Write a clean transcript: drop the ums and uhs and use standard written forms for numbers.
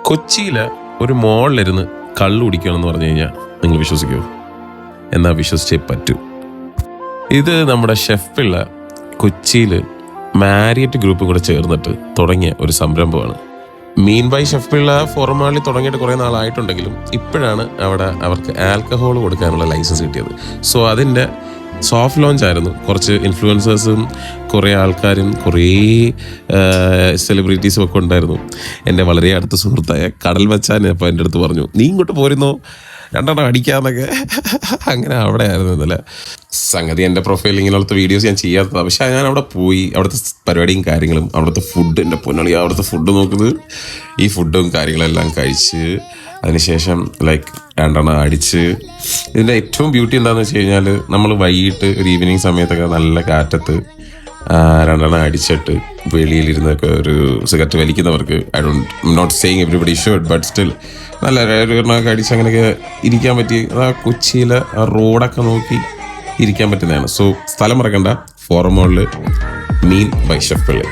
കൊച്ചിയിലെ ഒരു മോളിലിരുന്ന് കള്ളു കുടിക്കുകയാണെന്ന് പറഞ്ഞു കഴിഞ്ഞാൽ നിങ്ങൾ വിശ്വസിക്കുമോ? എന്നാൽ വിശ്വസിച്ചേ പറ്റൂ. ഇത് നമ്മുടെ ഷെഫ് പിള്ള കൊച്ചിയിൽ മാരിയറ്റ് ഗ്രൂപ്പും കൂടെ ചേർന്നിട്ട് തുടങ്ങിയ ഒരു സംരംഭമാണ്. മീൻ ബൈ ഷെഫ് പിള്ള ഫോർമാലിൽ തുടങ്ങിയിട്ട് കുറേ നാളായിട്ടുണ്ടെങ്കിലും ഇപ്പോഴാണ് അവിടെ അവർക്ക് ആൽക്കഹോൾ കൊടുക്കാനുള്ള ലൈസൻസ് കിട്ടിയത്. സോ അതിൻ്റെ സോഫ്റ്റ് ലോഞ്ച് ആയിരുന്നു. കുറച്ച് ഇൻഫ്ലുവൻസേഴ്സും കുറേ ആൾക്കാരും കുറേ സെലിബ്രിറ്റീസും ഒക്കെ ഉണ്ടായിരുന്നു. എൻ്റെ വളരെ അടുത്ത സുഹൃത്തായ കടൽ മച്ചാൻ അപ്പോൾ എൻ്റെ അടുത്ത് പറഞ്ഞു, നീ ഇങ്ങോട്ട് പോരുന്നോ, രണ്ടെണ്ണം അടിക്കാന്നൊക്കെ. അങ്ങനെ അവിടെ ആയിരുന്നു ഇന്നലെ സംഗതി. എൻ്റെ പ്രൊഫൈലിൽ ഇങ്ങനെയുള്ള വീഡിയോസ് ഞാൻ ചെയ്യാത്തതാണ്. പക്ഷേ ഞാൻ അവിടെ പോയി അവിടുത്തെ പരിപാടിയും കാര്യങ്ങളും അവിടുത്തെ ഫുഡ്, എൻ്റെ പൊന്നളി അവിടുത്തെ ഫുഡ് നോക്കുന്നത്, ഈ ഫുഡും കാര്യങ്ങളെല്ലാം കഴിച്ച് അതിനുശേഷം രണ്ടെണ്ണം അടിച്ച്. ഇതിൻ്റെ ഏറ്റവും ബ്യൂട്ടി എന്താണെന്ന് വെച്ച് കഴിഞ്ഞാൽ നമ്മൾ വൈകിട്ട് ഒരു ഈവനിങ് സമയത്തൊക്കെ നല്ല കാറ്റത്ത് രണ്ടെണ്ണം അടിച്ചിട്ട് വെളിയിലിരുന്നൊക്കെ ഒരു സിഗരറ്റ് വലിക്കുന്നവർക്ക്, I not saying everybody should, but still നല്ല ഒരെണ്ണമൊക്കെ അടിച്ച് അങ്ങനെയൊക്കെ ഇരിക്കാൻ പറ്റി. ആ കൊച്ചിയിലെ ആ റോഡൊക്കെ നോക്കി ഇരിക്കാൻ പറ്റുന്നതാണ്. സോ സ്ഥലം മറക്കണ്ട, ഫോറമോളിൽ മീൻ ബൈ ഷെഫ് പിള്ള.